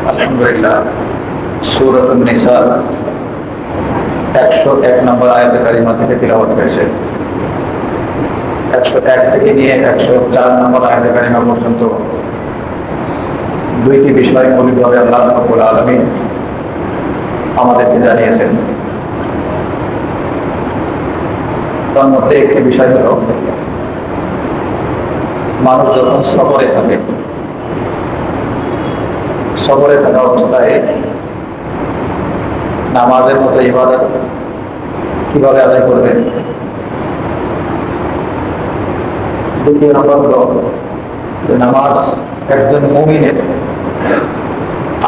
আলহামদুলিল্লাহ, সূরাতুন নিসা 101 নম্বর আয়াতে কারিমা থেকে তিলাওয়াত হয়েছে। 101 থেকে নিয়ে 104 নম্বর আয়াতে কারিমা পর্যন্ত দুইটি বিষয় মৌলিকভাবে আল্লাহ রাব্বুল আলামিন আমাদেরকে জানিয়েছেন। তার মধ্যে একটি বিষয় হলো, মানুষ যখন সফরে থাকে, সফরে থাকা অবস্থায় নামাজের মতো ইবাদত কিভাবে আদায় করবে। দ্বিতীয় নম্বর হলো যে নামাজ একজন মুমিনের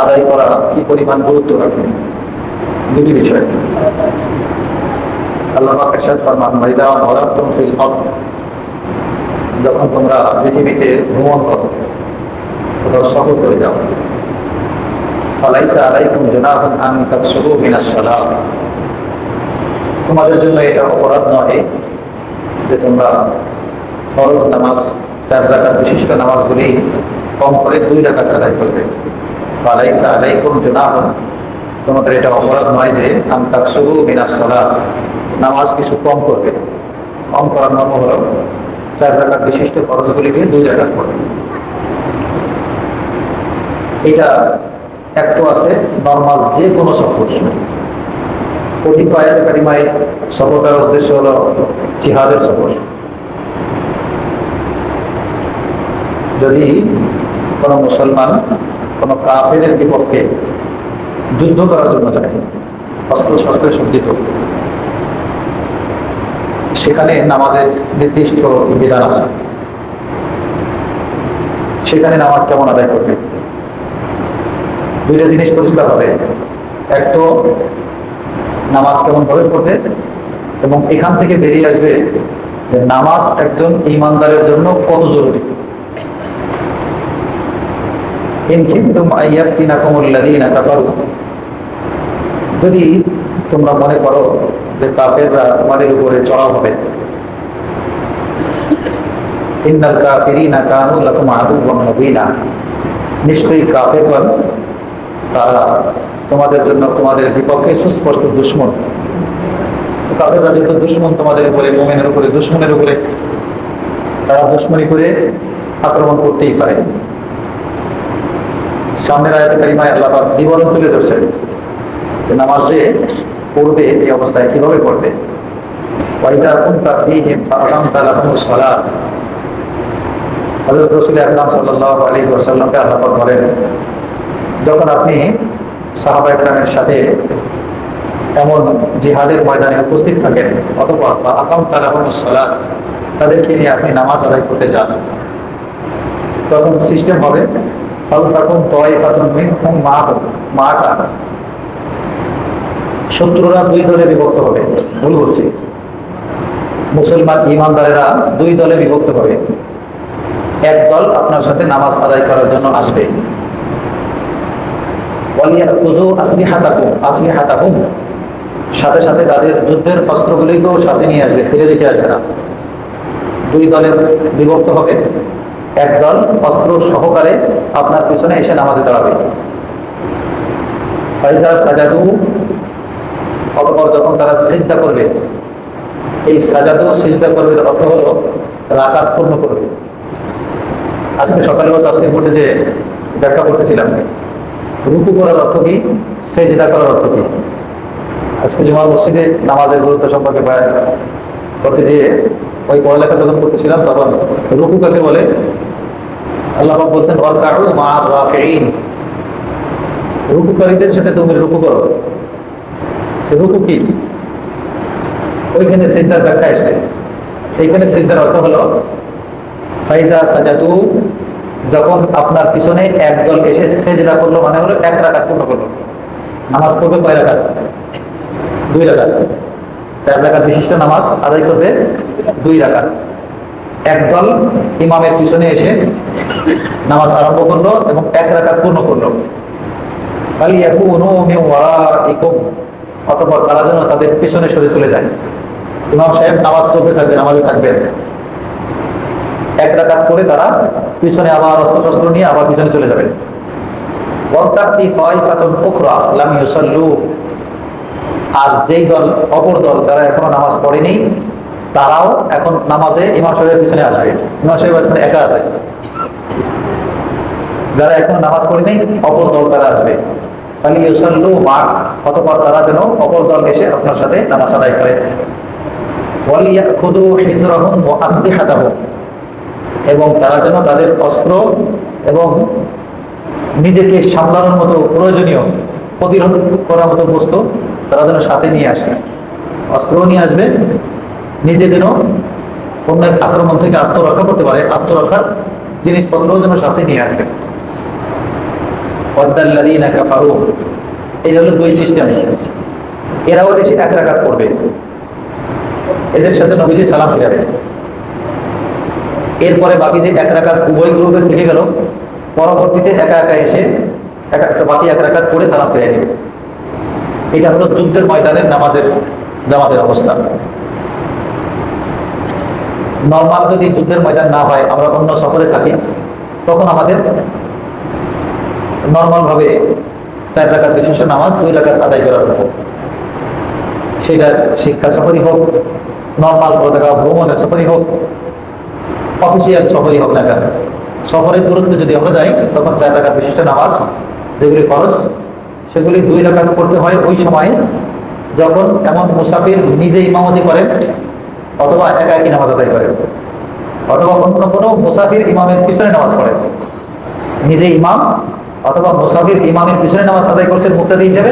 আদায় করা কি পরিমাণ গুরুত্ব রাখে। দুটি বিষয়। আল্লাহ পাক ইরশাদ ফরমান, ওয়াইদা দারাবতুম ফিল আরদ, যখন তোমরা পৃথিবীতে ভ্রমণ করো, কোথাও সফর করে যাও, ফালাইসা আলাইকুম জুনাহুন আন তাকসুরু মিনাস সালাত, তোমাদের জন্য এটা অপরাধ নয় যে তোমরা ফরজ নামাজ 4 রাকাত বিশিষ্ট নামাজগুলি কম করে 2 রাকাত আদায় করবে। ফালাইসা আলাইকুম জুনাহুন, তোমাদের এটা অপরাধ নয় যে আন তাকসুরু মিনাস সালাত, নামাজ কিছু কম করবে। কম করার নাম হলো 4 রাকাত বিশিষ্ট ফরজগুলিকে 2 রাকাত করবে। এটা একটু আছে নর্মাল যে কোনো সফর। কথিত আয়াতে কারিমায় সফরটার উদ্দেশ্য হলো জিহাদের সফর। যদি কোনো মুসলমান কোনো কাফেরের বিপক্ষে যুদ্ধ করার জন্য যায়, অস্ত্র শস্ত্রে সজ্জিত, সেখানে নামাজের নির্দিষ্ট বিধান আছে। সেখানে নামাজ কেমন আদায় করবে, দুইটা জিনিস পরিষ্কার হবে। এক তো নামাজ কেমন ভাবে পড়বে, এবং এখান থেকে বেরিয়ে আসবে যে নামাজ একজন ঈমানদারের জন্য কত জরুরি। ইন কিনতুম আইয়াফতিনাকুমুল্লাযীনা কাফারু, যদি তোমরা মনে করো যে কাফেররা তোমাদের উপরে চড়াও হবে, ইন্নাল কাফিরিনা কানু লাকুম আদুওয়াম মুবিনা, নিশ্চয়ই কাফেরগণ তারা তোমাদের জন্য তোমাদের বিপক্ষে সুস্পষ্ট দুশমন। কাফেররা যেহেতু দুশমন তোমাদের উপরে, মুমিনের উপরে, দুশমনের উপরে, তারা দুশমনি করে আক্রমণ করতেই পারে। সামনের আয়াতে কারিমায় আল্লাহ পাক বিবরণ তুলে ধরছেন যে নামাজে পড়বে এই অবস্থায় কিভাবে পড়বে। ওয়াইদা কুনতা ফীহিম ফাআকামতা লাহুমুস সালাত, হযরত রাসূল আকরাম সাল্লাল্লাহু আলাইহি ওয়াসাল্লামকে আল্লাহ পাক বলেন, যখন আপনি সাহাবা একরামের সাথে এমন জিহাদের ময়দানে উপস্থিত থাকেন, অথবা ফাআকামতা লাহুমুস সালাত, তাদেরকে নিয়ে আপনি নামাজ আদায় করতে যান, তখন সিস্টেম হবে ফালতাকুম তায়ফাতুন মিনহুম মাআকা, শত্রুরা 2 দলে বিভক্ত হবে। ভুল বলছি, মুসলমান ঈমানদারেরা 2 দলে বিভক্ত হবে। এক দল আপনার সাথে নামাজ আদায় করার জন্য আসবে, ওয়ালিয়াকুযু আসলিহাতাহুম, সাথে সাথে তাদের যুদ্ধের অস্ত্রগুলিকেও সাথে নিয়ে আসবে, ফিরে রেখে আসবে না। 2 দলে বিভক্ত হবে। এক দল অস্ত্র সহকারে আপনার পিছনে এসে নামাজে দাঁড়াবে। ফাইজা সাজাদু, অতঃপর যখন তারা সিজদা করবে, এই সাজাদু সিজদা করবে অর্থ হলো রাকাত পূর্ণ করবে। আজকে সকালেও তাফসীর পড়তে যে ব্যাখ্যা করতেছিলাম, রুকু করার অর্থ কি, সিজদা করার অর্থ কি। আজকে জুমার মসজিদে নামাজের গুরুত্ব সম্পর্কে বয়ান করতে যেয়ে ওই পড়ালেখা যখন করতেছিলাম, তখন রুকু কাকে বলে আল্লাহ পাক বলছেন ওয়ারকাউ মা'আর রাকিঈন, রুকুকারীদের সাথে তুমি রুকু করো। রুকু কি, ওইখানে সিজদার ব্যাখ্যা এসেছে। এইখানে সিজদার অর্থ হলো ফাইজা সাজাদু, যখন আপনার পিছনে একদল এসে সিজদা করলো, মানে হলো 1 রাকাত পূর্ণ করলো। নামাজ পড়বে কয় রাকাত? 2 রাকাত। 4 রাকাত বিশিষ্ট নামাজ আদায় করবে 2 রাকাত। একদল ইমামের পিছনে এসে নামাজ আরম্ভ করলো এবং 1 রাকাত পূর্ণ করলো। ফালিয়াকুনু মিন ওয়ারাইকুম, অতঃপর তারা যেন তাদের পিছনে সরে চলে যায়। ইমাম সাহেব নামাজ চলতে থাকবে, নামাজে থাকবেন, 1 রাকাত করে তারা পিছনে আবার অস্ত্র শস্ত্র নিয়ে আবার পিছনে চলে যাবেন। ওয়াতাতি তাইফাতুন উখরা লাম ইউসাল্লু, আর যেই দল, অপর দল যারা এখনো নামাজ পড়েনি, তারাও এখন নামাজে ইমাম সাহেবের পিছনে আসবে। ইমাম সাহেব এখন একা আছে, যারা এখনো নামাজ পড়েনি অপর দল তারা আসবে। খালি ইউসাল্লু মাক, অতঃপর তারা যেন অপর দল এসে আপনার সাথে নামাজ আদায় করে। ওয়ালিয়াখুযু হিজরাহুম ওয়া আসলিহাতাহুম, এবং তারা যেন তাদের অস্ত্র এবং নিজেকে সামলানোর মতো প্রয়োজনীয় প্রতিরোধ করার মতো বস্তু তারা যেন সাথে নিয়ে আসে। অস্ত্রও নিয়ে আসবে, নিজে যেন অন্যের আক্রমণ থেকে আত্মরক্ষা করতে পারে, আত্মরক্ষার জিনিসপত্রও যেন সাথে নিয়ে আসবে। ওয়াদাল্লাযীনা কাফারু, এই হলো দুই সিস্টেম। এরাও এসে এক রাকাত পড়বে, এদের সাথে নবীজি সালাম ফিরাবে। এরপরে বাকি যে এক রাকাত উভয় গ্রুপের থেকে গেল, পরবর্তীতে একা একা এসে বাকি এক রাকাত পড়ে সালাম ফিরে নেবে। এটা হলো যুদ্ধের ময়দানের নামাজের জামাতের অবস্থা। নর্মাল যদি যুদ্ধের ময়দান না হয়, আমরা অন্য সফরে থাকি, তখন আমাদের নর্মাল ভাবে 4 রাকাত বিশিষ্ট নামাজ 2 রাকাত আদায় করার মতো, সেটা শিক্ষা সফরই হোক, নর্মাল পতাকা ভ্রমণের সফরই হোক, অফিসিয়াল সফরই হোক না কেন, সফরের দূরত্বে যদি আমরা যাই, তখন 4 রাকাত বিশিষ্ট নামাজ যেগুলি ফরজ, সেগুলি 2 রাকাত পড়তে হয় ওই সময়ে যখন এমন মুসাফির নিজে ইমামতি করেন অথবা একা একই নামাজ আদায় করেন, অথবা অন্য কোনো মুসাফির ইমামের পিছনে নামাজ পড়েন। নিজে ইমাম অথবা মুসাফির ইমামের পিছনে নামাজ আদায় করছেন মুক্তাদি হিসেবে,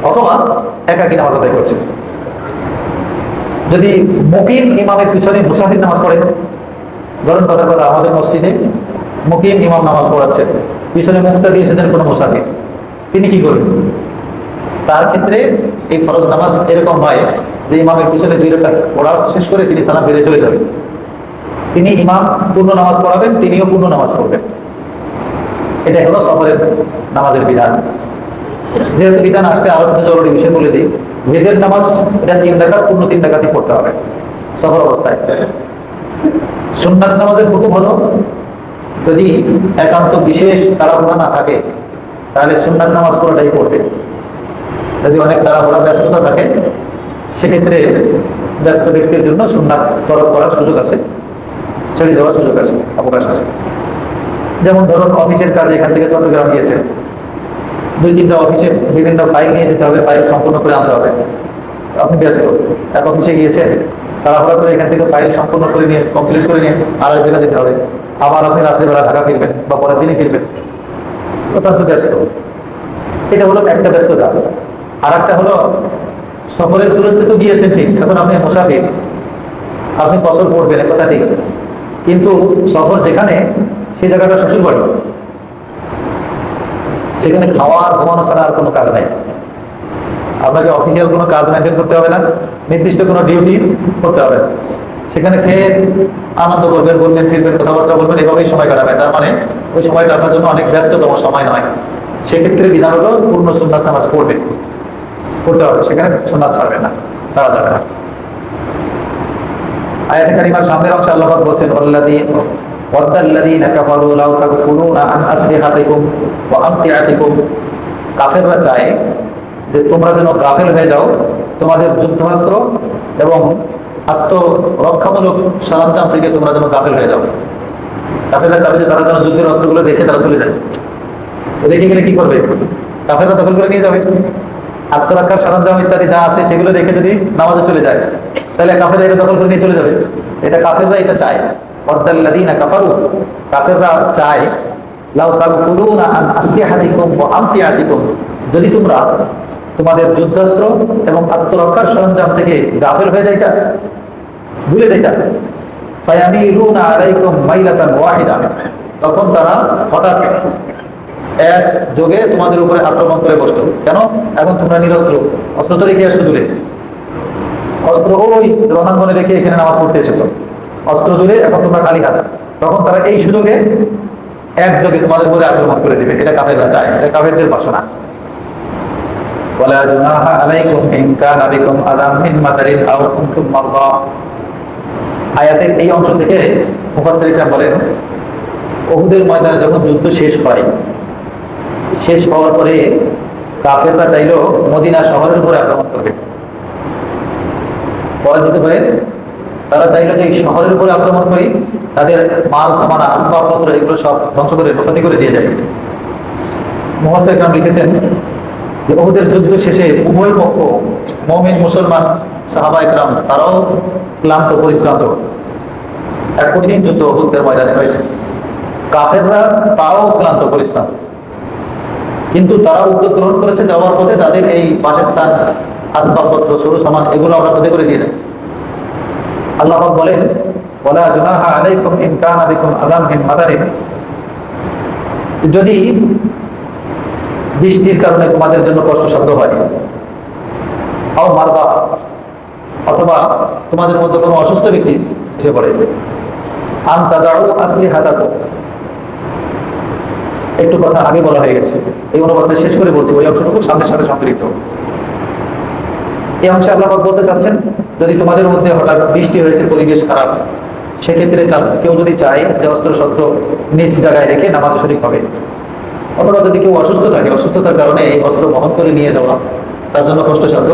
অথবা একাকী নামাজ আদায় করছেন। যদি মুকিম ইমামের পিছনে মুসাফির নামাজ পড়েন, ধরুন কথা কথা আমাদের মসজিদে মুকিম ইমাম নামাজ পড়াচ্ছে, পিছনে মুক্তাদি এসেছেন কোনো মুসাফির, তিনি কি করবেন? তার ক্ষেত্রে এই ফরজ নামাজ এরকম হয় যে ইমামের পিছনে 2 রাকাত পড়া শেষ করে তিনি সালাম ফিরে চলে যাবেন। তিনি ইমাম পূর্ণ নামাজ পড়াবেন, তিনিও পূর্ণ নামাজ পড়বেন। এটাই হলো সফরের নামাজের বিধান। যেহেতু বিধান আসছে, আরো কিছু জরুরি বিষয় বলে দিই। ভেদের নামাজ এটা 3 রাকাত, পূর্ণ 3 রাকাতই পড়তে হবে সফর অবস্থায়। সুন্নাত নামাজের হুকুম হলো, যদি একান্ত বিশেষ তাড়াহুড়া না থাকে তাহলে সুন্নাত নামাজ পুরোটাই পড়বে। যদি অনেক তাড়াহুড়া ব্যস্ততা থাকে, সেক্ষেত্রে ব্যস্ত ব্যক্তির জন্য সুন্নাত তরক করার সুযোগ আছে, ছেড়ে দেওয়ার সুযোগ আছে, অবকাশ আছে। যেমন ধরুন অফিসের কাজে এখান থেকে চট্টগ্রাম গিয়েছেন, 2-3টা অফিসে বিভিন্ন ফাইল নিয়ে যেতে হবে, ফাইল সম্পূর্ণ করে আনতে হবে। আপনি ব্যস্ত, এক অফিসে গিয়েছেন, তাড়াহুড়া করে এখান থেকে ফাইল সম্পূর্ণ করে নিয়ে কমপ্লিট করে নিয়ে আরেক জায়গায় যেতে হবে, আবার আপনি রাত্রিবেলা ঢাকা ফিরবেন বা পরের দিনই ফিরবেন, অত্যন্ত ব্যস্ত। এটা হলো একটা ব্যস্ততা। আর একটা হলো সফরের দূরত্বে তো গিয়েছেন ঠিক, এখন আপনি মুসাফির, আপনি কসর পড়বেন, কথা ঠিক, কিন্তু সফর যেখানে, সেই জায়গাটা শ্বশুর বাড়ি, সেখানে খাওয়া ঘুমানো ছাড়া আর কোনো কাজ নাই। আপনাকে অফিসিয়াল কোনো কাজ মেনটেন করতে হবে না, নির্দিষ্ট কোনো ডিউটি করতে হবে না। সেখানে খেয়ে আনন্দ করবেন, বলবেন, ফিরবেন, কথাবার্তা বলবেন, এভাবেই সময় কাটাবেন। তার মানে ওই সময়টা আপনার জন্য অনেক ব্যস্ততম সময় নয়। সেক্ষেত্রে বিধান হলো পূর্ণ সুন্নাত নামাজ পড়বে, পড়তে হবে, সেখানে সুন্নাত ছাড়বে না, ছাড়া যাবে না। আয়াতে কারিমার সামনের অংশে আল্লাহ পাক বলছেন, ওয়াদাল্লাযীনা কাফারু লাউ তাগফুলুনা আন আসলিহাতিকুম ওয়া আমতিআতিকুম, কাফেররা চায় যে তোমরা যেন গাফেল হয়ে যাও তোমাদের যুদ্ধাস্ত্র এবং আত্মরক্ষামূলক সরঞ্জাম থেকে, তোমরা যেন গাফেল হয়ে যাও। কাফেররা চাবে যে তারা যেন যুদ্ধের অস্ত্রগুলো রেখে তারা চলে যায়। রেখে গেলে কি করবে? কাফেররা দখল করে নিয়ে যাবে। আত্মরক্ষার সরঞ্জাম ইত্যাদি যা আছে সেগুলো রেখে যদি নামাজে চলে যায়, তাহলে কাফেররা এটা দখল করে নিয়ে চলে যাবে। এটা কাফেররা এটা চায়। ওয়াদাল্লাযীনা কাফারু, কাফেররা চায় লাউ তাগফুলুনা আন আসলিহাতিকুম ওয়া আমতিআতিকুম, যদি তোমরা তোমাদের যুদ্ধাস্ত্র এবং আত্মরক্ষার সরঞ্জাম থেকে গাফেল হয়ে যাইতা, ভুলে যাইতা, ফায়ামিলুনা আলাইকুম মাইলাতান ওয়াহিদা, তখন তারা হঠাৎ এক যোগে তোমাদের উপরে আক্রমণ করে বসত। কেন? এখন তোমরা নিরস্ত্র, অস্ত্র তো রেখে আসছো দূরে, অস্ত্র ওই রণাঙ্গনে রেখে এখানে নামাজ পড়তে এসেছো, অস্ত্র দূরে, এখন তোমরা খালি হাত। তখন তারা এই সুযোগে একযোগে তোমাদের উপরে আক্রমণ করে দিবে। এটা কাফেররা চায়, এটা কাফেরদের বাসনা। ওয়ালা জুনাহা আলাইকুম ইন কানা বিকুম আযাম মিন মাতারিন আও কুনতুম মারদা। আয়াতের এই অংশ থেকে মুফাসসিরিনরা বলেন, উহুদের ময়দানে যখন যুদ্ধ শেষ হয়, শেষ হওয়ার পরে কাফেররা চাইলো মদিনা শহরের উপরে আক্রমণ করবে। পরাজিত হয়ে তারা চাইলো যে এই শহরের উপরে আক্রমণ করি, তাদের মাল সামানা আসবাবপত্র এগুলো সব ধ্বংস করে ক্ষতি করে দিয়ে যায়। মুফাসসির کرام লিখেছেন যে উহুদের যুদ্ধ শেষে উভয় পক্ষ, মুমিন মুসলমান সাহাবায়ে کرام, তারাও ক্লান্ত পরিশ্রান্ত। এক কঠিন যুদ্ধ উহুদের ময়দানে হয়েছে। কাফেররা তাও ক্লান্ত পরিশ্রান্ত, কিন্তু তারা উদ্যোগ গ্রহণ করেছে যাওয়ার পথে তাদের এই বাসস্থান, আসবাবপত্র, সরু সামান এগুলো আমরা ক্ষতি করে দিয়ে যাই। আল্লাহ পাক বলেন, ওয়ালা জুনাহা আলাইকুম ইন কানা বিকুম আযাম মিন মাতারিন, যদি বৃষ্টির কারণে তোমাদের জন্য কষ্টসাধ্য হয়, আও মারবা, অথবা তোমাদের মধ্যে কোনো অসুস্থ ব্যক্তি এসে পড়ে, আন তাদাউ আসলিহাতাকুম, একটু কথা আগে বলা হয়ে গেছে, এই অনুবাদটা শেষ করে বলছি, ওই অংশটুকু সামনের সাথে সম্পৃক্ত। এই অংশে আল্লাহ পাক বলতে চাচ্ছেন, যদি তোমাদের মধ্যে হঠাৎ বৃষ্টি হয়েছে, পরিবেশ খারাপ, সেক্ষেত্রে কেউ যদি চায় যে অস্ত্র শস্ত্র নিজ জায়গায় রেখে নামাজ শরীক হবে, অথবা যদি কেউ অসুস্থ থাকে, অসুস্থতার কারণে এই অস্ত্র বহন করে নিয়ে যাওয়া তার জন্য কষ্টসাধ্য,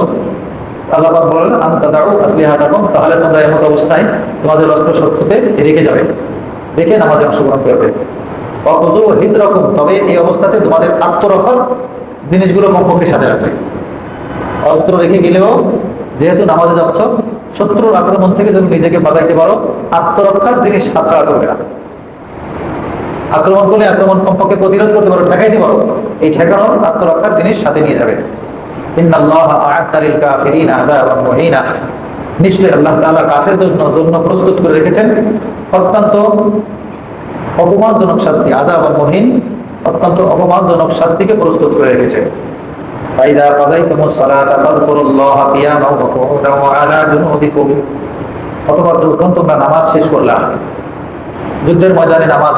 আল্লাহ পাক বলেন আন তাদাউ আসলিহাতাকুম, তাহলে তোমরা এমত অবস্থায় তোমাদের অস্ত্র শস্ত্রকে রেখে যাবে, রেখে নামাজে অংশগ্রহণ করবে। অখুযু হিজরাকুম, তবে এই অবস্থাতে তোমাদের আত্মরক্ষার জিনিসগুলো কমপক্ষে সাথে রাখবে। অস্ত্র রেখে গেলেও যেহেতু নামাজে যাচ্ছ, শত্রুর আক্রমণ থেকে যদি নিজেকে বাঁচাইতে পারো, আত্মরক্ষার জিনিস হাতছাড়া করবে না। আক্রমণ করলে আক্রমণ কমপক্ষে প্রতিরোধ করতে পারো, ঠেকাইতে পারো, এই ঠেকানোর আত্মরক্ষার জিনিস সাথে নিয়ে যাবে। ইন্নাল্লাহা আ'আদ্দা লিল কাফিরিনা আযাবান মুহিনা, নিশ্চয়ই আল্লাহ তাআলা কাফেরদের জন্য প্রস্তুত করে রেখেছেন অত্যন্ত অপমানজনক শাস্তি। আযাবান মুহিন, অত্যন্ত অপমানজনক শাস্তিকে প্রস্তুত করে রেখেছে। ফাইদা কাযাইতুমুস সালাতা ফাযকুরুল্লাহা কিয়ামান ওয়া কুউদান ওয়া আলা জুনুবিকুম, অতঃপর যখন তোমরা নামাজ শেষ করলা, যুদ্ধের ময়দানে নামাজ,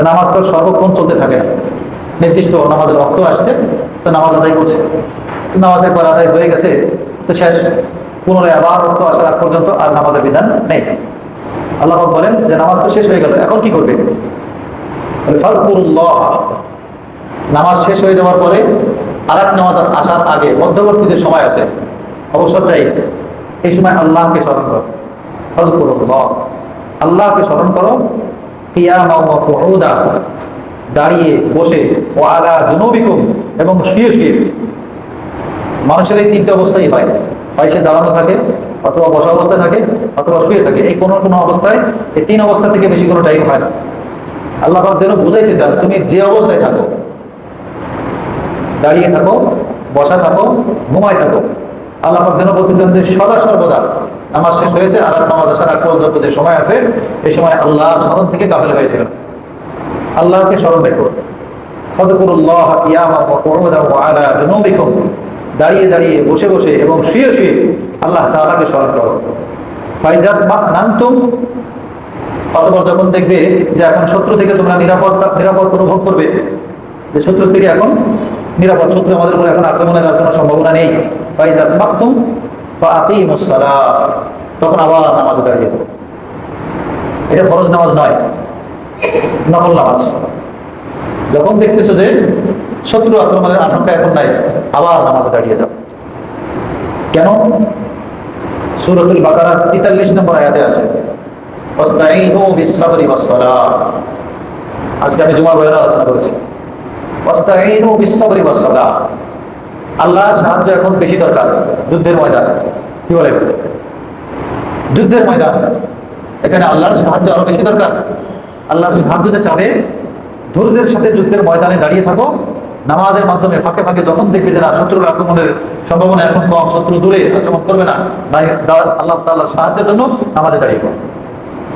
নামাজ তো সর্বক্ষণ চলতে থাকে না, নির্দিষ্ট নামাজের ওয়াক্ত আসছে তো নামাজ আদায় করছে, নামাজ একবার আদায় হয়ে গেছে তো শেষ, পুনরায় আবার ওয়াক্ত আসার আগ পর্যন্ত আর নামাজের বিধান নেই। আল্লাহ পাক বলেন যে নামাজ তো শেষ হয়ে গেল, এখন কি করবে? ফাযকুরুল্লাহ, নামাজ শেষ হয়ে যাওয়ার পরে আর এক নামাজ আসার আগে মধ্যবর্তী যে সময় আছে, অবসরটাই, এই সময় আল্লাহকে স্মরণ করো। ফাযকুরুল্লাহ, আল্লাহকে স্মরণ করো, কিয়ামান ওয়া কুউদা, দাঁড়িয়ে বসে, ওয়া আলা জুনুবিকুম, এবং শুয়ে শুয়ে। মানুষের এই তিনটে অবস্থাই হয়, হয় সে দাঁড়ানো থাকে, অথবা বসা অবস্থায় থাকে, অথবা শুয়ে থাকে। এই কোনো কোনো অবস্থায়, এই তিন অবস্থা থেকে বেশি কোনো টাইম হয় না। আল্লাহ পাক যেন বুঝাইতে চান, তুমি যে অবস্থায় থাকো, দাঁড়িয়ে থাকো, বসা থাকো, ঘুমায় থাকো, আল্লাহ পাক যেন বলতে চান যে সদা সর্বদা নামাজ শেষ হয়েছে আর নামাজ আসার আগ পর্যন্ত যে সময় আছে, এই সময় আল্লাহর স্মরণ থেকে গাফেল হয়েছিল। আল্লাহকে স্মরণ রেখো। ফাযকুরুল্লাহা কিয়ামান ওয়া কুউদান ওয়া আলা জুনুবিকুম, দাঁড়িয়ে দাঁড়িয়ে, বসে বসে এবং শুয়ে শুয়ে আল্লাহ তাআলাকে স্মরণ করো। ফাইজা মা'নানতুম, অতঃপর যখন দেখবে যে এখন শত্রু থেকে তোমরা নিরাপদ অনুভব করবে, যে শত্রু থেকে এখন নিরাপদ, শত্রু আমাদের উপর এখন আক্রমণের আর কোনো সম্ভাবনা নেই, ফাইজা মা'তুম ফাআকিমুস সালাহ, তখন আবার নামাজে দাঁড়িয়ে যাও। এটা ফরজ নামাজ নয়, নফল নামাজ। যখন দেখতেছো যে শত্রু আক্রমণের আশঙ্কা এখন নাই, আবার নামাজে দাঁড়িয়ে যাও। কেন? সূরাতুল বাকারার 43 নম্বর আয়াতে আছে, ওয়াস্তাঈনু বিস-সাবরি ওয়াস-সালাহ। আজকে আমি জুমার বয়ানে আলোচনা করেছি, ওয়াস্তাঈনু বিস-সাবরি ওয়াস-সালাহ। আল্লাহর সাহায্য এখন বেশি দরকার। যুদ্ধের ময়দান, কি বলে, যুদ্ধের ময়দান, এখানে আল্লাহর সাহায্য আরো বেশি দরকার। আল্লাহর সাহায্য যে চাবে, ধৈর্যের সাথে যুদ্ধের ময়দানে দাঁড়িয়ে থাকো, নামাজের মাধ্যমে ফাঁকে ফাঁকে যখন দেখবে যে না শত্রুর আক্রমণের সম্ভাবনা এখন কম, শত্রু দূরে আক্রমণ করবে না, আল্লাহ তাআলার সাহায্যের জন্য নামাজে দাঁড়িয়ে পড়ো।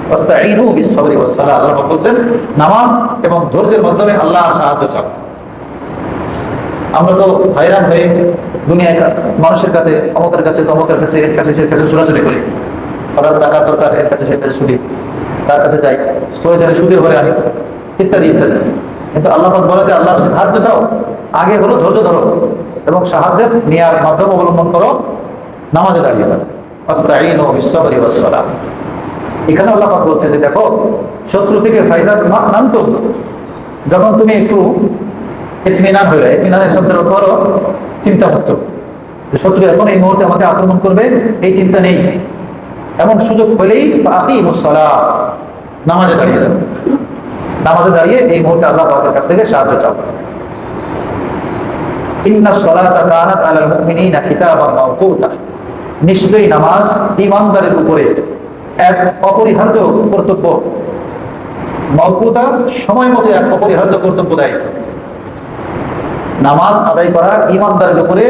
ওয়াস্তাঈনু বিস-সাবরি ওয়াস-সালাহ, আল্লাহ বলছেন নামাজ এবং ধৈর্যের মাধ্যমে আল্লাহর সাহায্য চাও। আমরা তো হয়রান হয়ে দুনিয়ায় মানুষের কাছে, অমুকের কাছে, তমুকের কাছে, এর কাছে, সে কাছে ছোটাছুটি করি, আবার টাকার দরকার, এর কাছে সে কাছে ছুটি, তার কাছে যাই, প্রয়োজনে সুদে ভরে আনি, ইত্যাদি ইত্যাদি। কিন্তু আল্লাহ পাক বলে যে আল্লাহর সাহায্য চাও, আগে হলো ধৈর্য ধরো এবং সাহায্যের নেয়ার মাধ্যম অবলম্বন করো, নামাজে দাঁড়িয়ে যাও। ওয়াস্তাঈনু বিস-সাবরি ওয়াস-সালাহ। এখানে আল্লাহ পাক বলছে যে দেখো, শত্রু থেকে ফায়দা মা'নানতুম, যখন তুমি একটু ইতমিনান হয়ে যায়। ইতমিনানের শব্দের অর্থ হলো চিন্তামুক্ত, শত্রু এখন এই মুহূর্তে আমাকে আক্রমণ করবে এই চিন্তা নেই। এমন সুযোগ হলেই ফাকিমুস সালাহ, নামাজে দাঁড়িয়ে যাবে। নামাজে দাঁড়িয়ে এই মুহূর্তে আল্লাহ পাকের কাছ থেকে সাহায্য চাও। ইন্নাস সালাতা কানাত আলাল মুমিনিনা কিতাবান মাওকুতা, নিশ্চয়ই নামাজ ঈমানদারের উপরে এক অপরিহার্য কর্তব্য। মাওকুতা, সময় মতো এক অপরিহার্য কর্তব্য, দায়িত্ব। নামাজ আদায় করা ঈমানদারের উপরে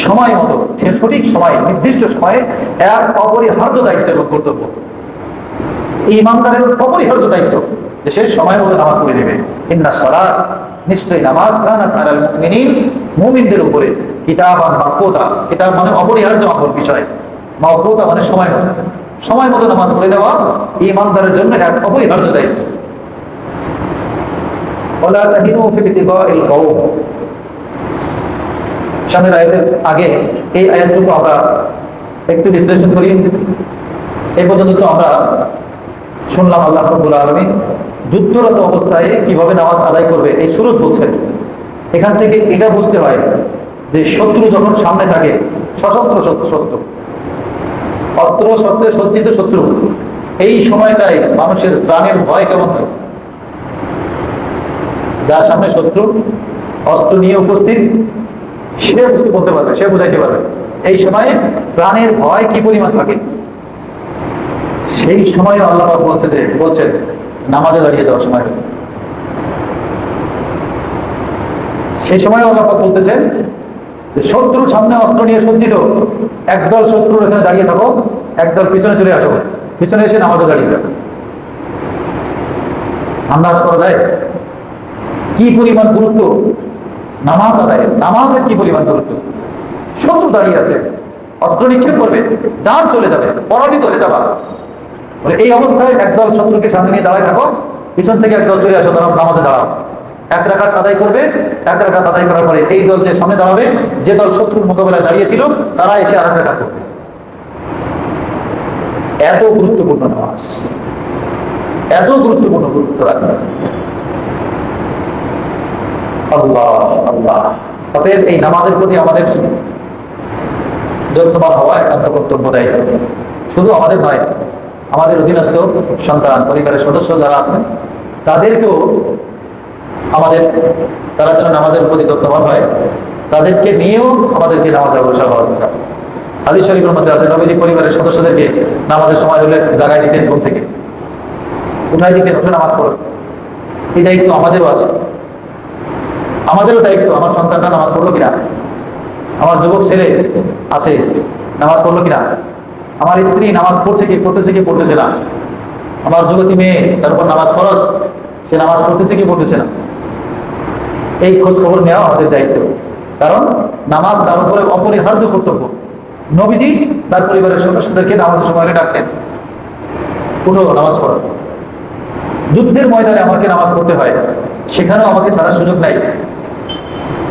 সময় মতো, সঠিক সময়, নির্দিষ্ট সময়ে এক অপরিহার্য দায়িত্ব এবং কর্তব্য। ঈমানদারের অপরিহার্য দায়িত্ব যে সে সময় মতো নামাজ পড়ে নেবে। ইন্নাস সালাত, নিশ্চয়ই নামাজ কানাত আলাল মুমিনিন, মুমিনদের উপরে কিতাবান মাওকুতা, কিতাব মানে অপরিহার্য অপর বিষয়, মাওকুতা মানে সময় মতো। সময় মতো নামাজ পড়ে নেওয়া ঈমানদারের জন্য এক অপরিহার্য দায়িত্ব। ওয়ালা তাহিনু ফি ইবতিগাইল কওম, সামনের আয়াতের আগে এই আয়াতটুকু আমরা একটু বিশ্লেষণ করি। এই পর্যন্ত তো আমরা শুনলাম আল্লাহ রাব্বুল আলামিন যুদ্ধরত অবস্থায় কিভাবে নামাজ আদায় করবে এই সূরত বলছেন। এখান থেকে এটা বুঝতে হয় যে শত্রু যখন সামনে থাকে, সশস্ত্র শত্রু, অস্ত্র শস্ত্রে সজ্জিত শত্রু, এই সময়টায় মানুষের প্রাণের ভয় কেমন থাকে। যার সামনে শত্রু অস্ত্র নিয়ে উপস্থিত, সে বুঝতে বলতে পারবে, সে বুঝাইতে পারবে এই সময়ে প্রাণের ভয় কি পরিমাণ থাকে। সেই সময় আল্লাহ পাক বলছেন নামাজে দাঁড়িয়ে যাওয়ার সময়। সেই সময় আল্লাহ পাক বলতেছেন যে শত্রুর সামনে অস্ত্র নিয়ে সজ্জিত একদল শত্রুর এখানে দাঁড়িয়ে থাকো, একদল পিছনে চলে আসো, পিছনে এসে নামাজে দাঁড়িয়ে যাও। আন্দাজ করা যায় কি পরিমাণ গুরুত্ব নামাজ আদায়ের, নামাজের কি পরিমাণ গুরুত্ব। শত্রু দাঁড়িয়ে আছে, অস্ত্র নিক্ষেপ করবে, জান চলে যাবে, পরাজিত হয়ে যাবা। এই অবস্থায় একদল শত্রুকে সামনে নিয়ে দাঁড়ায় থাকো, পিছন থেকে একদল চলে আসো, তারা নামাজে দাঁড়াও। এক রাকাত আদায় করবে, এক রাকাত আদায় করার পরে এই দল যে সামনে দাঁড়াবে, যে দল শত্রুর মোকাবেলায় দাঁড়িয়েছিল, তারা এসে আর এক রাকাত করবে। এত গুরুত্বপূর্ণ নামাজ, এত গুরুত্বপূর্ণ, গুরুত্ব রাখবে আল্লাহ আল্লাহ। অতএব এই নামাজের প্রতি আমাদের যত্নবান হওয়া একান্ত কর্তব্য, দায়িত্ব। শুধু আমাদের নয়, আমাদের অধীনস্থ সন্তান, পরিবারের সদস্য যারা আছেন, তাদেরকেও আমাদের, তারা যেন নামাজের প্রতি যত্নবান হয়, তাদেরকে নিয়েও আমাদেরকে নামাজে অগ্রসর হওয়া দরকার। হাদিস শরীফের মধ্যে আছে নবীজি পরিবারের সদস্যদেরকে নামাজের সময় হলে জাগায় দিতেন, ঘুম থেকে উঠাই দিতেন, উঠে নামাজ পড়েন। এই দায়িত্ব আমাদেরও আছে, আমাদেরও দায়িত্ব। আমার সন্তানরা নামাজ পড়লো কিনা, আমার যুবক ছেলে আছে নামাজ পড়লো কিনা, আমার স্ত্রী নামাজ পড়ছে কি পড়তেছে কি পড়তেছে না, আমার যুবতী মেয়ে তার উপর নামাজ ফরজ, সে নামাজ পড়তেছে কি পড়তেছে না, এই খোঁজ খবর নেওয়া আমাদের দায়িত্ব। কারণ নামাজ তার উপরে অপরিহার্য কর্তব্য। নবীজি তার পরিবারের সদস্যদেরকে নামাজের সময় ডাকতেন, উঠো নামাজ পড়ো। যুদ্ধের ময়দানে আমাকে নামাজ পড়তে হয়, সেখানেও আমাকে ছাড়ার সুযোগ নাই।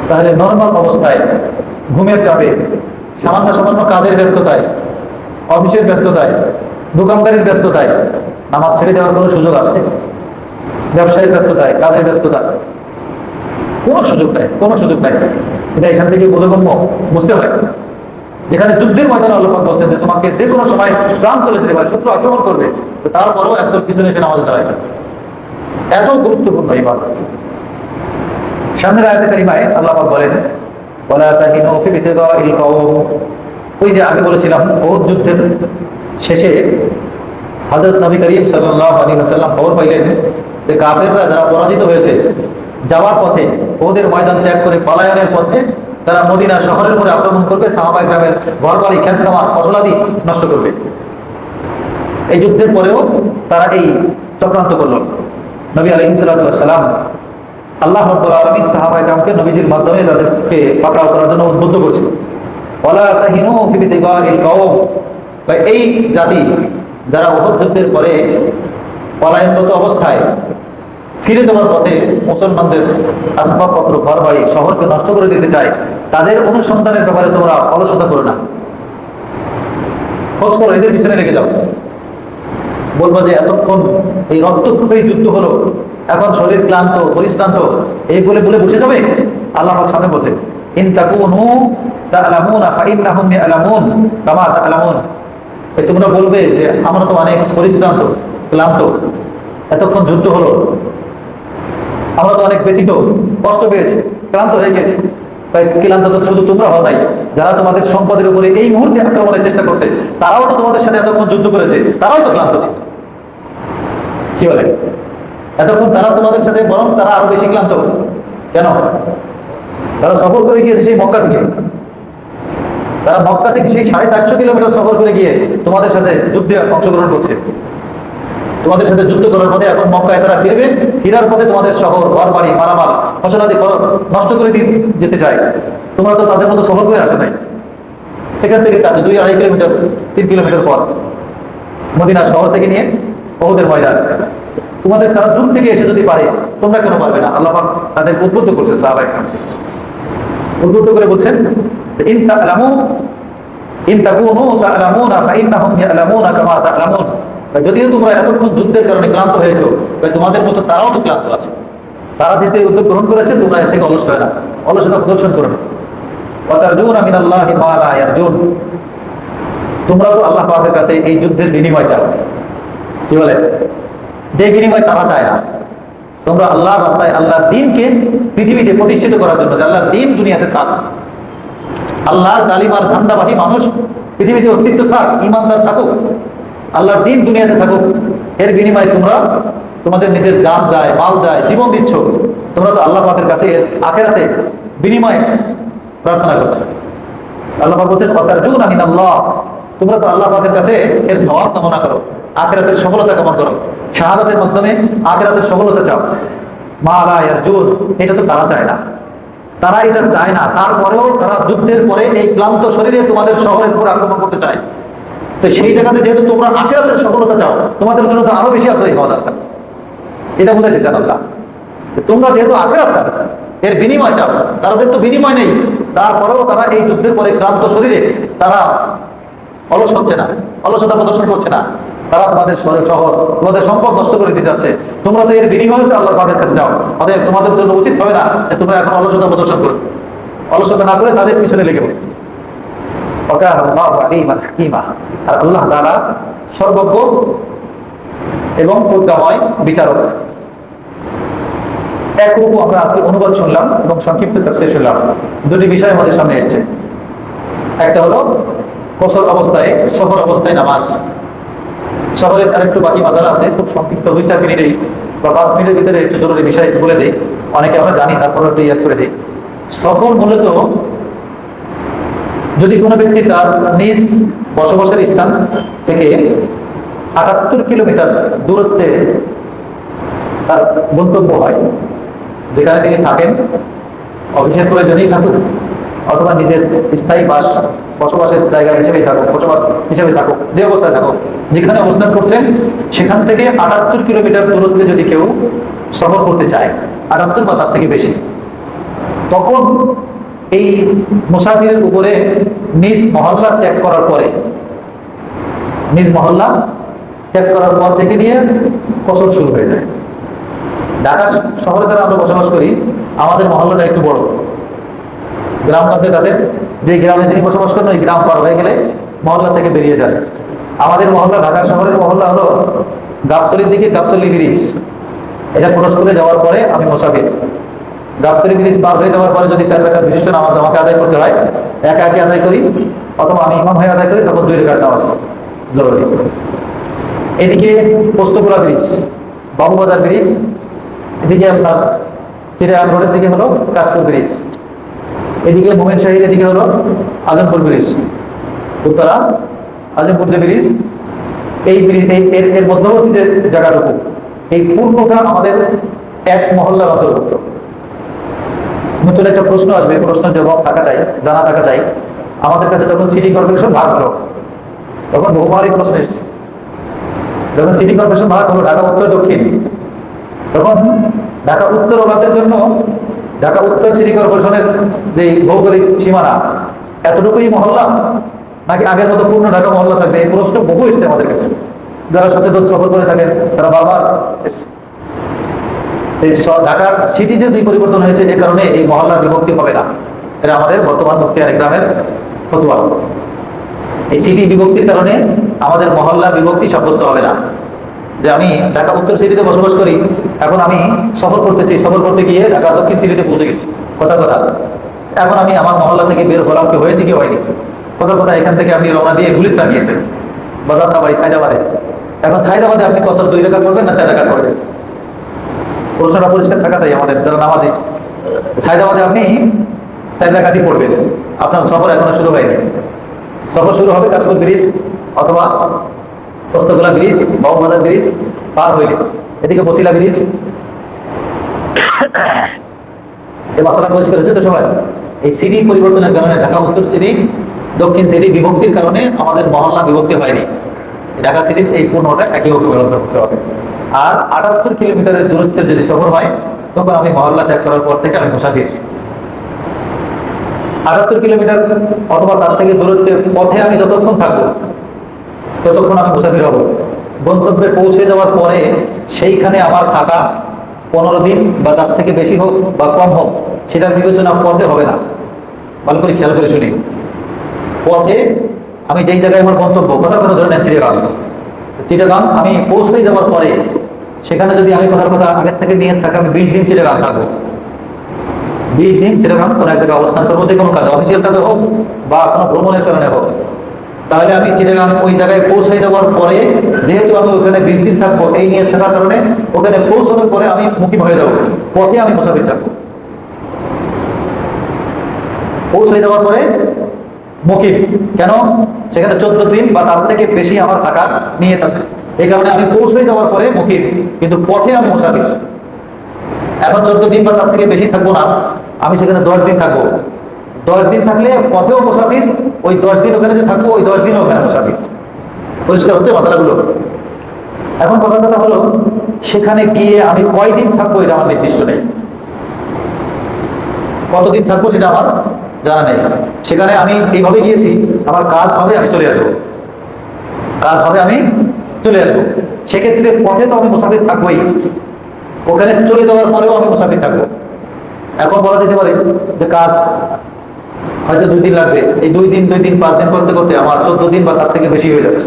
তাহলে নর্মাল অবস্থায়, ঘুমের চাপে, সামান্য সামান্য কাজের ব্যস্ততায়, অফিসের ব্যস্ততায়, দোকানদারির ব্যস্ততায় নামাজ ছেড়ে দেওয়ার কোনো সুযোগ আছে? ব্যবসায়িক ব্যস্ততায়, কাজের ব্যস্ততা, কোনো সুযোগ নাই, কোনো সুযোগ নাই। এটা এখান থেকে বোধগম্য বুঝতে হয়। যেখানে যুদ্ধের ময়দানে আল্লাহ পাক বলছেন যে তোমাকে যে কোনো সময় প্রাণ চলে যেতে পারে, শত্রু আক্রমণ করবে, তারপরেও একদল পিছনে এসে নামাজে দাঁড়ায় থাকবে। এত গুরুত্বপূর্ণ ইবাদত। সামনের আয়াতে কারিমায় আল্লাহ পাক বলেন ওয়ালা তাহিনু ফি ইবতিগাইল কওম। ওই যে আগে বলেছিলাম উহুদ যুদ্ধের শেষে হযরত নবী করিম সাল্লাল্লাহু আলাইহি ওয়াসাল্লাম খবর পাইলেন যে কাফেররা যারা পরাজিত হয়েছে, যাওয়ার পথে, ওদের ময়দান ত্যাগ করে পলায়নের পথে তারা মদিনা শহরের উপরে আক্রমণ করবে, সাহাবায়ে কেরামের ঘরবাড়ি, ক্ষেত খামার, ফসলাদি নষ্ট করবে। এই যুদ্ধের পরেও তারা এই চক্রান্ত করল। নবী আলাইহিস সালাতু ওয়াস সালাম, আল্লাহ রাব্বুল আলামিন সাহাবায়ে কেরামকে নবীজির মাধ্যমে তাদেরকে পাকড়াও করার জন্য উদ্বুদ্ধ করছিল। ওয়ালা তাহিনু ফি ইবতিগাইল কওম। এই জাতি যারা উহুদ যুদ্ধের পরে পলায়নরত অবস্থায় ফিরে যাওয়ার পথে মুসলমানদের আসবাবপত্র, ঘর বাড়ি, শহরকে নষ্ট করে দিতে চায়, তাদের অনুসন্ধানের ব্যাপারে তোমরা অলসতা করো না, খোঁজ করো, এদের পিছনে লেগে যাও। বলবো যে এতক্ষণ এই রক্তক্ষয়ী যুদ্ধ হলো, এখন শরীর ক্লান্ত, পরিশ্রান্ত, এই বলে বলে বসে যাবে? আল্লাহ পাক সামনে বলছেন, ইন তাকুনু তা'লামুনা ফাইন্নাহুম ইয়া'লামুন কামা তা'লামুন। তোমরা বলবে যে আমরা তো অনেক পরিশ্রান্ত, ক্লান্ত, এতক্ষণ যুদ্ধ হলো, আমরা তো অনেক ব্যথিত, কষ্ট পেয়েছি, ক্লান্ত হয়ে গেছি। ক্লান্ত তো শুধু তোমরা হও নাই, যারা তোমাদের সম্পদের উপরে এই মুহূর্তে আক্রমণের চেষ্টা করছে তারাও তো তোমাদের সাথে এতক্ষণ যুদ্ধ করেছে, তারাও তো ক্লান্ত ছিল। কি বলে? এতক্ষণ তারা তোমাদের সাথে, বরং তারা আরো বেশি ক্লান্ত। কেন? তারা সফর করে গিয়েছে সেই মক্কা থেকে, তারা মক্কা থেকে সেই 450 কিলোমিটার সফর করে গিয়ে তোমাদের সাথে যুদ্ধে অংশগ্রহণ করছে। তোমাদের সাথে যুদ্ধ করার পথে এখন মক্কায় তারা ফিরবে, ফিরার পথে তোমাদের শহর, ঘর বাড়ি, মারামাল, ফসলাদি নষ্ট করে যেতে চায়। তোমরা তো তাদের মতো সফর করে আসে নাই। এখান থেকে কাছে 2-2.5 কিলোমিটার, 3 কিলোমিটার পর মদিনা শহর থেকে নিয়ে ওহুদের ময়দান। তোমাদের তারা দূর থেকে এসে যদি পারে, তোমরা কেন পারবে না? আল্লাহ পাক তাদের উদ্বুদ্ধ করছেন, সাহাবায়ে কেরাম উদ্বুদ্ধ করে বলছেন, ইন তা'লামু ইন তাকুনু তা'লামুনা ফাইন্নাহুম ইয়া'লামুনা কামা তা'লামুন। যদিও তোমরা এতক্ষণ যুদ্ধের কারণে ক্লান্ত হয়েছো, তোমাদের মতো তারাও তো ক্লান্ত আছে। তারা যেতে উদ্যোগ গ্রহণ করেছে, তোমরা এর থেকে অলস হয় না, অলসতা প্রদর্শন করো না। ওয়া তারজুনা মিনাল্লাহি মা লা ইয়ারজুন। তোমরা তো আল্লাহ পাকের কাছে এই যুদ্ধের বিনিময় চাও। কি বলে? যে বিনিময় তারা চায় না। তোমরা আল্লাহর রাস্তায়, আল্লাহর দ্বীনকে পৃথিবীতে প্রতিষ্ঠিত করার জন্য, যে আল্লাহর দ্বীন দুনিয়াতে থাক, আল্লাহর কালিমার ঝান্ডাবাহী মানুষ পৃথিবীতে অস্তিত্ব থাক, ঈমানদার থাকুক, আল্লাহর দ্বীন দুনিয়াতে থাকুক, এর বিনিময়ে তোমরা তোমাদের নিজের জান যায়, মাল যায়, জীবন দিচ্ছ। তোমরা তো আল্লাহ পাকের কাছে এর আখিরাতে বিনিময় প্রার্থনা করছো। আল্লাহ পাক বলছেন, ওয়া তারজুনা মিনাল্লাহ। তোমরা তো আল্লাহ পাকের কাছে এর সওয়াব কামনা করো, আখিরাতের সফলতা কামনা করো, শাহাদাতের মাধ্যমে আখিরাতের সফলতা চাও। মা লা ইয়ারজুন, এটা তো তারা চায় না। তারা এটা চায় না, তারপরেও তারা যুদ্ধের পরে এই ক্লান্ত শরীরে তোমাদের শহরের উপর আক্রমণ করতে চায়। তো সেই জায়গাতে যেহেতু তোমরা আখিরাতের সফলতা চাও, তোমাদের জন্য তো আরো বেশি আগ্রহী হওয়া দরকার। এটা বুঝাইতে চান আল্লাহ। তোমরা যেহেতু আখিরাত চাও, এর বিনিময় চাও, তাদের তো বিনিময় নেই, তারপরেও তারা এই যুদ্ধের পরে ক্লান্ত শরীরে তারা অলস হচ্ছে না, অলসতা প্রদর্শন করছে না। তারা তোমাদের শহর, তোমাদের সম্পদ নষ্ট করে দিতে যাচ্ছে। তোমরা তো এর বিনিময় হচ্ছে আল্লাহ পাকের কাছে যাও। অতএব তোমাদের জন্য উচিত হবে না যে তোমরা এখন অলসতা প্রদর্শন করো। অলসতা না করে তাদের পিছনে লেগে পড়ো। আর আল্লাহ তাআলা সর্বজ্ঞ এবং প্রজ্ঞাময় বিচারক। এক রূপ আমরা আজকে অনুবাদ শুনলাম এবং সংক্ষিপ্ত তাফসীর শুনলাম। দুটি বিষয় আমাদের সামনে এসেছে। একটা হলো কসর অবস্থায়, সফর অবস্থায় নামাজ। সফরের আরেকটু বাকি মাসালা আছে, খুব সংক্ষিপ্ত 2-4 মিনিটেই বা 5 মিনিটের ভিতরে একটু জরুরি বিষয় বলে দেই। অনেকে আমরা জানি, তারপরে একটু ইয়াদ করে দিই। সফর মূলত যদি কোনো ব্যক্তি তার নিজ বসবাসের স্থান থেকে 78 কিলোমিটার দূরত্বে তার গন্তব্য হয়, যেখানে তিনি থাকেন, অফিসের প্রয়োজনেই থাকুক অথবা নিজের স্থায়ী বসবাসের জায়গা হিসেবেই থাকুক, বসবাস হিসেবে থাকুক, যে অবস্থায় থাকুক, যেখানে অবস্থান করছেন সেখান থেকে 78 কিলোমিটার দূরত্বে যদি কেউ সফর করতে চায়, 78 বা তার থেকে বেশি, তখন এই মুসাফিরের উপরে নিজ মহল্লা ত্যাগ করার পরে, নিজ মহল্লা ত্যাগ করার পর থেকে নিয়ে কসর শুরু হয়ে যায়। ঢাকা শহরে যারা আমরা বসবাস করি, আমাদের মহল্লাটা একটু বড়। গ্রামগঞ্জে তাদের যে গ্রামে যিনি বসবাস করেন, ওই গ্রাম পার হয়ে গেলে মহল্লা থেকে বেরিয়ে যায়। আমাদের মহল্লা, ঢাকা শহরের মহল্লা হলো গাবতলীর দিকে গাবতলী ব্রিজ। এটা পুরস্কারে যাওয়ার পরে আমি মুসাফির। গাবতলী ব্রিজ পার হয়ে যাওয়ার পরে যদি 4 রাকাত বিশিষ্ট নামাজ আমাকে আদায় করতে হয়, একা একা আদায় করি অথবা আমি ইমাম হয়ে আদায় করি, তখন 2 রাকাত নামাজ জরুরি। এদিকে পোস্তগোলা ব্রিজ, বাবুবাজার ব্রিজ, এদিকে আপনার চিড়িয়াখানা রোডের দিকে হলো কাশপুর ব্রিজ, এদিকে মোমিন শাহীর, এদিকে হলো আজমপুর ব্রিজ, উত্তরা আজমপুর যে ব্রিজ, এই ব্রিজ এর মধ্যবর্তী যে জায়গাটুকু, এই পূর্ণটা আমাদের এক মহল্লার অন্তর্ভুক্ত। নতুন একটা প্রশ্ন আসবে, প্রশ্নের জবাব থাকা চাই, জানা থাকা চাই। আমাদের কাছে যখন সিটি কর্পোরেশন ভাগ হলো, তখন বহুবার এই প্রশ্ন এসছে। যখন সিটি কর্পোরেশন ভাগ হলো ঢাকা উত্তর দক্ষিণ, তখন ঢাকা উত্তর ওলাদের জন্য ঢাকা উত্তর সিটি কর্পোরেশনের যে ভৌগোলিক সীমানা, এতটুকুই মহল্লা নাকি আগের মতো পূর্ণ ঢাকা মহল্লা থাকবে? এই প্রশ্ন বহু এসছে আমাদের কাছে। যারা সচেতন সফর করে থাকেন তারা বারবার এসছে। এই ঢাকার সিটি যে দুই পরিবর্তন হয়েছে, যে কারণে এই মহল্লা বিভক্তি হবে না। এটা আমাদের বর্তমান মুফতি গ্রামের ফতোয়া। এই সিটি বিভক্তির কারণে আমাদের মহল্লা বিভক্তি সাব্যস্ত হবে না। যে আমি ঢাকা উত্তর সিটিতে বসবাস করি, এখন আমি সফর করতেছি, সফর করতে গিয়ে ঢাকা দক্ষিণ সিটিতে পৌঁছে গেছি, কথা এখন আমি আমার মহল্লা থেকে বের হলাম, কি হয়েছে কি হয়নি, কথা এখান থেকে আপনি রওনা দিয়ে গুলিস্তান গিয়েছেন, বাজার না বাড়ি সাইদাবাদে। এখন সাইদাবাদে আপনি কসর 2 রাকাত করবেন না 4 রাকাত করবেন? প্রশ্নটা পরিষ্কার থাকা চাই আমাদের যারা নামাজি। সাইদাবাদে আপনি 4 রাকাতই পড়বেন, আপনার সফর এখনো শুরু হয়নি। সফর শুরু হবে কাশপুর ব্রিজ অথবা পোস্তগোলা ব্রিজ, বাবুবাজার ব্রিজ পার হইলে, এদিকে বসিলা ব্রিজ। এই মশলা পরিষ্কার হচ্ছে তো সবাই? এই সিটি পরিবর্তনের কারণে, ঢাকা উত্তর সিটি দক্ষিণ সিটি বিভক্তির কারণে আমাদের মহল্লা বিভক্তি হয়নি। ঢাকা সিটির এই পূর্ণটা একই করতে হবে। আর 78 কিলোমিটারের দূরত্বের যদি সফর হয়, তখন আমি মহল্লা ত্যাগ করার পর থেকে আমি মুসাফির। 78 কিলোমিটার অথবা তার থেকে দূরত্বের পথে আমি যতক্ষণ থাকবো ততক্ষণ আমি মুসাফির হব। গন্তব্যে পৌঁছে যাওয়ার পরে সেইখানে আমার থাকা 15 দিন বা তার থেকে বেশি হোক বা কম হোক, সেটার বিবেচনা পথে হবে না। ভালো করে খেয়াল করে শুনি। পথে আমি যেই জায়গায় আমার গন্তব্য, কথা ধরে নেন চিটাগাং, আমি পৌঁছে যাওয়ার পরে সেখানে যদি আমি কথা আগের থেকে নিয়ে থাকি, আমি 20 দিন চিটাগাং থাকবো। 20 দিন চিটাগাং কোনো এক জায়গায় অবস্থান করবো, যে কোনো কাজে, অফিসিয়াল কাজে হোক বা কোনো ভ্রমণের কারণে হোক। তাহলে আমি চিটাগাং ওই জায়গায় পৌঁছে যাওয়ার পরে, যেহেতু আমি ওখানে 20 দিন থাকবো, এই নিয়ে থাকার কারণে ওখানে পৌঁছানোর পরে আমি মুকিম হয়ে যাবো, পথে আমি মুসাফির থাকবো। পৌঁছে যাওয়ার পরে মুকিম কেন? সেখানে 14 দিন বা তার থেকে বেশি আমার থাকার নিয়ত আছে, এই কারণে আমি পৌঁছে যাওয়ার পরে মুকিম, কিন্তু পথে আমি মুসাফির। এখন 14 দিন বা তার থেকে বেশি থাকবো না, আমি সেখানে 10 দিন থাকবো। 10 দিন থাকলে পথেও মুসাফির, ওই 10 দিন ওখানে যে থাকবো ওই 10 দিন ওখানে মুসাফির। পরিষ্কার হচ্ছে মশলাগুলো? এখন কথা হলো, সেখানে গিয়ে আমি কয়দিন থাকবো এটা আমার নির্দিষ্ট নেই। কতদিন থাকবো সেটা আমার জানা নেই। সেখানে আমি এইভাবে গিয়েছি, আমার কাজ হবে আমি চলে আসবো, কাজ হবে আমি চলে আসবো। সেক্ষেত্রে পথে তো আমি মুসাফির থাকবোই, ওখানে চলে যাওয়ার পরেও আমি মুসাফির থাকবো। এখন বলা যেতে পারে যে কাজ হয়তো 2 দিন লাগবে, এই 2 দিন 5 দিন করতে করতে আমার 14 দিন বা তার থেকে বেশি হয়ে যাচ্ছে।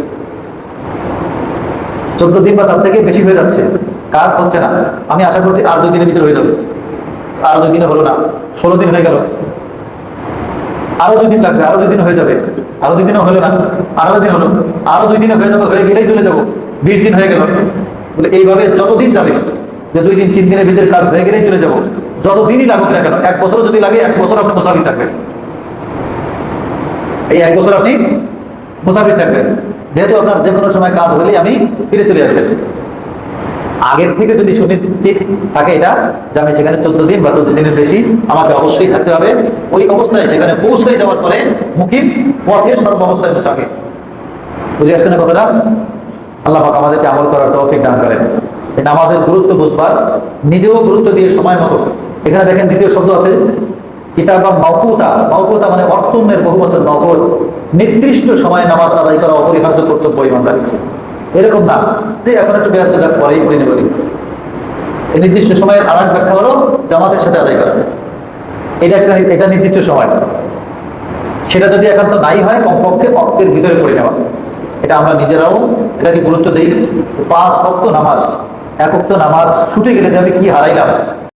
14 দিন বা তার থেকে বেশি হয়ে যাচ্ছে, কাজ হচ্ছে না। আমি আশা করছি আর 2 দিনের ভিতরে হয়ে যাবে। আর 2 দিনে হলো না, 16 দিন হয়ে গেল। আরো 2 দিন লাগবে, আরো 2 দিন হয়ে যাবে। আরো 2 দিনও হলো না, আরো দিন হলো, আরো 2 দিনে হয়ে যাবে, হয়ে গেলেই চলে যাবো, 20 দিন হয়ে গেল। বলে এইভাবে যতদিন যাবে, যে 2 দিন 3 দিনের ভিতরে কাজ হয়ে গেলেই চলে যাবো, যতদিনই লাগুক না কেন, 1 বছরও যদি লাগে, 1 বছর আপনি মুসাফির থাকবেন। এই 1 বছর আপনি মুসাফির থাকবেন, যেহেতু আপনার যে কোনো সময় কাজ হলেই আমি ফিরে চলে আসবেন। আগের থেকে যদি সুনিশ্চিত থাকে এটা, যে আমি সেখানে 14 দিন বা 14 দিনের বেশি আমাকে অবশ্যই থাকতে হবে, ওই অবস্থায় সেখানে পৌঁছে যাওয়ার পরে মুকিম, পথে সর্বাবস্থায় মুসাফির। বুঝে আসছে না কথাটা? আল্লাহ পাক আমাদেরকে আমল করার তৌফিক দান করেন। এই নামাজের গুরুত্ব বুঝবার, নিজেও গুরুত্ব দিয়ে সময় মতো। এখানে দেখেন দ্বিতীয় শব্দ আছে কিতাবা মাওকুতা। মাওকুতা মানে অর্থমের বহু বছর, মাওকুত নির্দিষ্ট সময়ে নামাজ আদায় করা অপরিহার্য কর্তব্য ইমানদার। এরকম না যে এখন একটু ব্যস্ত, যাক পরেই পড়ে নেব। এই নির্দিষ্ট সময়ের আর এক ব্যাখ্যা হলো জামাতের সাথে আদায় করা। এটা নির্দিষ্ট সময়, সেটা যদি একান্ত নাই হয়, কমপক্ষে অক্তের ভিতরে পড়ে নেওয়া। এটা আমরা নিজেরাও এটাকে গুরুত্ব দিই। 5 ওয়াক্ত নামাজ, 1 ওয়াক্ত নামাজ ছুটে গেলে যে আমি কি হারাইলাম,